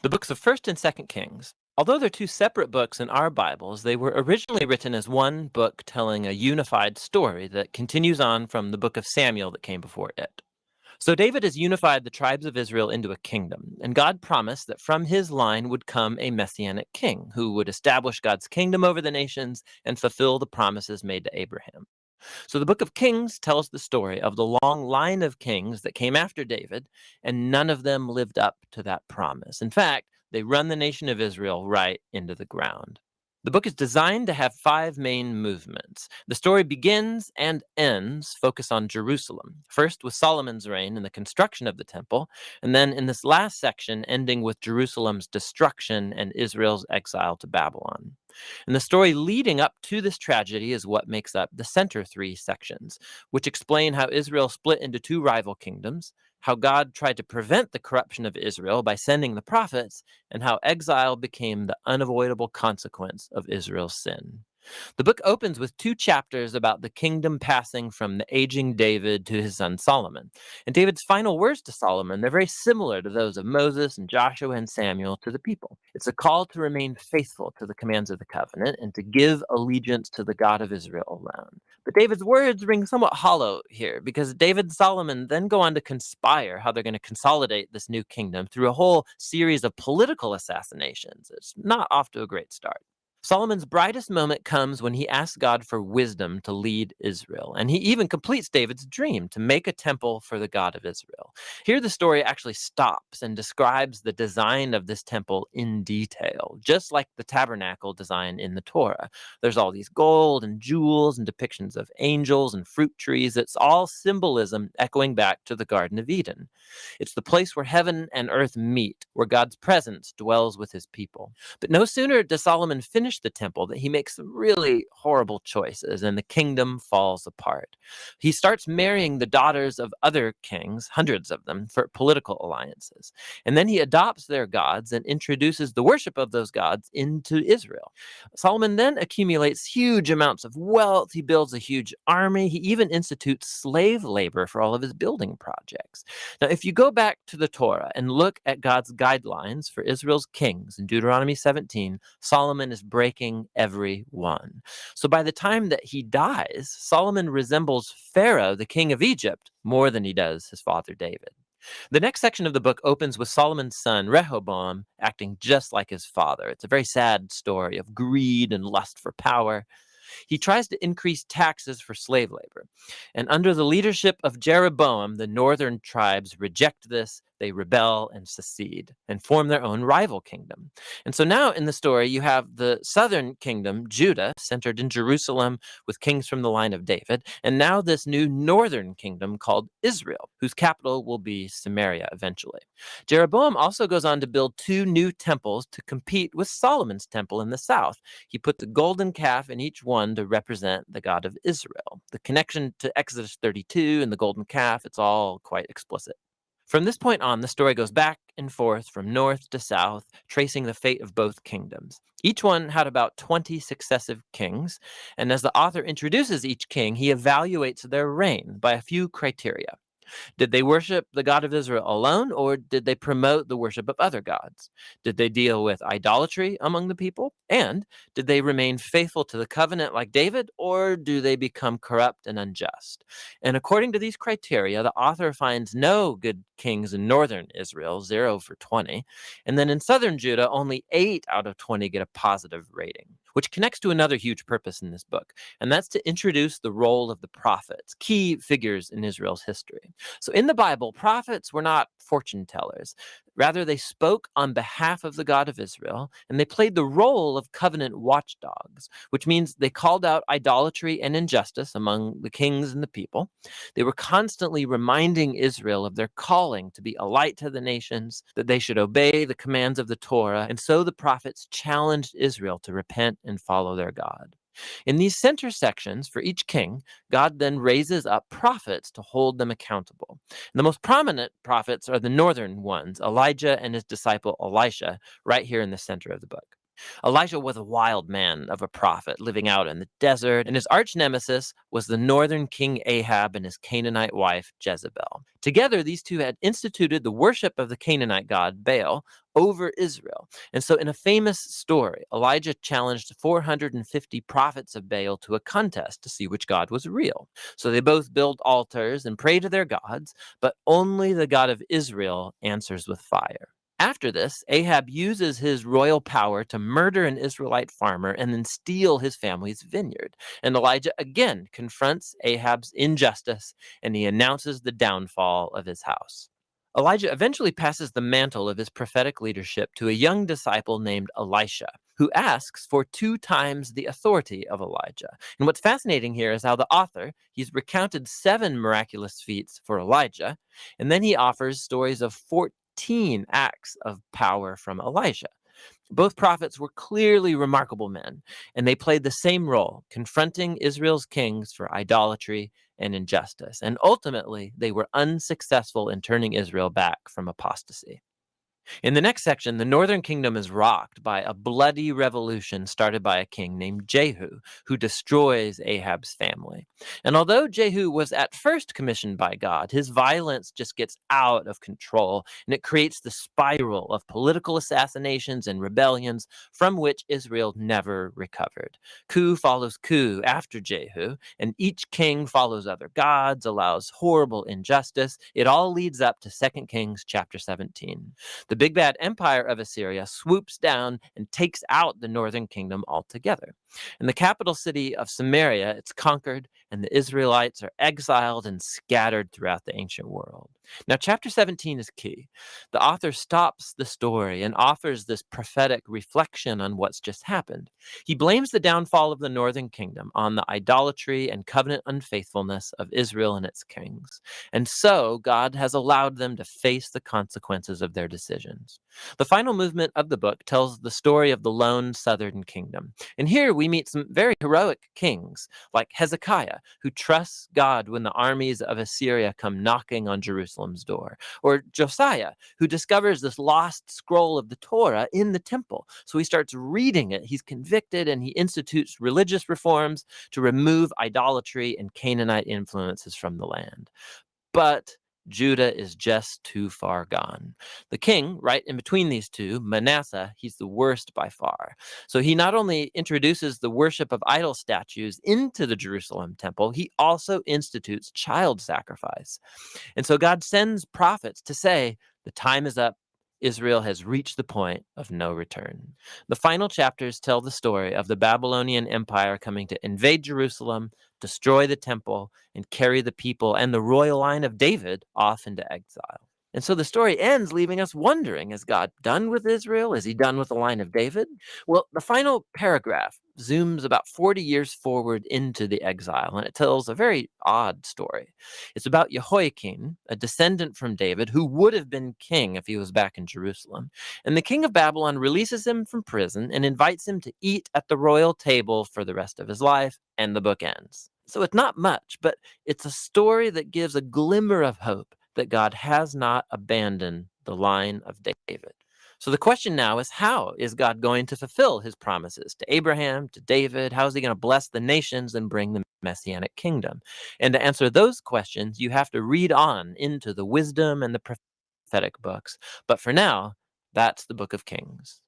The books of 1st and 2nd Kings. Although they're two separate books in our Bibles, they were originally written as one book telling a unified story that continues on from the book of Samuel that came before it. So David has unified the tribes of Israel into a kingdom, and God promised that from his line would come a messianic king who would establish God's kingdom over the nations and fulfill the promises made to Abraham. So the book of Kings tells the story of the long line of kings that came after David, and none of them lived up to that promise. In fact, they run the nation of Israel right into the ground. The book is designed to have 5 main movements. The story begins and ends focus on Jerusalem, first with Solomon's reign and the construction of the temple, and then in this last section ending with Jerusalem's destruction and Israel's exile to Babylon. And the story leading up to this tragedy is what makes up the center 3 sections, which explain how Israel split into 2 rival kingdoms, how God tried to prevent the corruption of Israel by sending the prophets, and how exile became the unavoidable consequence of Israel's sin. The book opens with 2 chapters about the kingdom passing from the aging David to his son Solomon. And David's final words to Solomon, they're very similar to those of Moses and Joshua and Samuel to the people. It's a call to remain faithful to the commands of the covenant and to give allegiance to the God of Israel alone. But David's words ring somewhat hollow here because David and Solomon then go on to conspire how they're going to consolidate this new kingdom through a whole series of political assassinations. It's not off to a great start. Solomon's brightest moment comes when he asks God for wisdom to lead Israel, and he even completes David's dream to make a temple for the God of Israel. Here the story actually stops and describes the design of this temple in detail, just like the tabernacle design in the Torah. There's all these gold and jewels and depictions of angels and fruit trees. It's all symbolism echoing back to the Garden of Eden. It's the place where heaven and earth meet, where God's presence dwells with his people. But no sooner does Solomon finish the temple that he makes some really horrible choices and the kingdom falls apart. He starts marrying the daughters of other kings, hundreds of them, for political alliances. And then he adopts their gods and introduces the worship of those gods into Israel. Solomon then accumulates huge amounts of wealth. He builds a huge army. He even institutes slave labor for all of his building projects. Now, if you go back to the Torah and look at God's guidelines for Israel's kings in Deuteronomy 17, Solomon is breaking every one. So by the time that he dies, Solomon resembles Pharaoh, the king of Egypt, more than he does his father David. The next section of the book opens with Solomon's son, Rehoboam, acting just like his father. It's a very sad story of greed and lust for power. He tries to increase taxes for slave labor. And under the leadership of Jeroboam, the northern tribes reject this. They rebel and secede and form their own rival kingdom. And so now in the story, you have the southern kingdom, Judah, centered in Jerusalem with kings from the line of David, and now this new northern kingdom called Israel, whose capital will be Samaria eventually. Jeroboam also goes on to build 2 new temples to compete with Solomon's temple in the south. He puts a golden calf in each one to represent the God of Israel. The connection to Exodus 32 and the golden calf, it's all quite explicit. From this point on, the story goes back and forth from north to south, tracing the fate of both kingdoms. Each one had about 20 successive kings, and as the author introduces each king, he evaluates their reign by a few criteria. Did they worship the God of Israel alone, or did they promote the worship of other gods? Did they deal with idolatry among the people? And did they remain faithful to the covenant like David, or do they become corrupt and unjust? And according to these criteria, the author finds no good kings in northern Israel, 0 for 20. And then in southern Judah, only 8 out of 20 get a positive rating, which connects to another huge purpose in this book, and that's to introduce the role of the prophets, key figures in Israel's history. So in the Bible, prophets were not fortune tellers. Rather, they spoke on behalf of the God of Israel, and they played the role of covenant watchdogs, which means they called out idolatry and injustice among the kings and the people. They were constantly reminding Israel of their calling to be a light to the nations, that they should obey the commands of the Torah, and so the prophets challenged Israel to repent and follow their God. In these center sections for each king, God then raises up prophets to hold them accountable. And the most prominent prophets are the northern ones, Elijah and his disciple Elisha, right here in the center of the book. Elijah was a wild man of a prophet living out in the desert, and his arch nemesis was the northern king Ahab and his Canaanite wife Jezebel. Together, these two had instituted the worship of the Canaanite god Baal over Israel. And so, in a famous story, Elijah challenged 450 prophets of Baal to a contest to see which god was real. So they both build altars and pray to their gods, but only the God of Israel answers with fire. After this, Ahab uses his royal power to murder an Israelite farmer and then steal his family's vineyard. And Elijah again confronts Ahab's injustice, and he announces the downfall of his house. Elijah eventually passes the mantle of his prophetic leadership to a young disciple named Elisha, who asks for 2 times the authority of Elijah. And what's fascinating here is how the author, he's recounted 7 miraculous feats for Elijah, and then he offers stories of 14 acts of power from Elijah. Both prophets were clearly remarkable men, and they played the same role, confronting Israel's kings for idolatry and injustice. And ultimately, they were unsuccessful in turning Israel back from apostasy. In the next section, the northern kingdom is rocked by a bloody revolution started by a king named Jehu, who destroys Ahab's family. And although Jehu was at first commissioned by God, his violence just gets out of control, and it creates the spiral of political assassinations and rebellions from which Israel never recovered. Coup follows coup after Jehu, and each king follows other gods, allows horrible injustice. It all leads up to 2 Kings chapter 17. The big bad empire of Assyria swoops down and takes out the northern kingdom altogether. In the capital city of Samaria, it's conquered, and the Israelites are exiled and scattered throughout the ancient world. Now, chapter 17 is key. The author stops the story and offers this prophetic reflection on what's just happened. He blames the downfall of the northern kingdom on the idolatry and covenant unfaithfulness of Israel and its kings. And so, God has allowed them to face the consequences of their decisions. The final movement of the book tells the story of the lone southern kingdom. And here we meet some very heroic kings, like Hezekiah, who trusts God when the armies of Assyria come knocking on Jerusalem's door, or Josiah, who discovers this lost scroll of the Torah in the temple. So he starts reading it, he's convicted, and he institutes religious reforms to remove idolatry and Canaanite influences from the land. But Judah is just too far gone. The king, right in between these two, Manasseh, he's the worst by far. So he not only introduces the worship of idol statues into the Jerusalem temple, he also institutes child sacrifice. And so God sends prophets to say, the time is up. Israel has reached the point of no return. The final chapters tell the story of the Babylonian Empire coming to invade Jerusalem, destroy the temple, and carry the people and the royal line of David off into exile. And so the story ends leaving us wondering, is God done with Israel? Is he done with the line of David? Well, the final paragraph zooms about 40 years forward into the exile, and it tells a very odd story. It's about Jehoiakim, a descendant from David, who would have been king if he was back in Jerusalem. And the king of Babylon releases him from prison and invites him to eat at the royal table for the rest of his life, and the book ends. So it's not much, but it's a story that gives a glimmer of hope that God has not abandoned the line of David. So the question now is, how is God going to fulfill his promises to Abraham, to David? How is he going to bless the nations and bring the Messianic kingdom? And to answer those questions, you have to read on into the wisdom and the prophetic books. But for now, that's the book of Kings.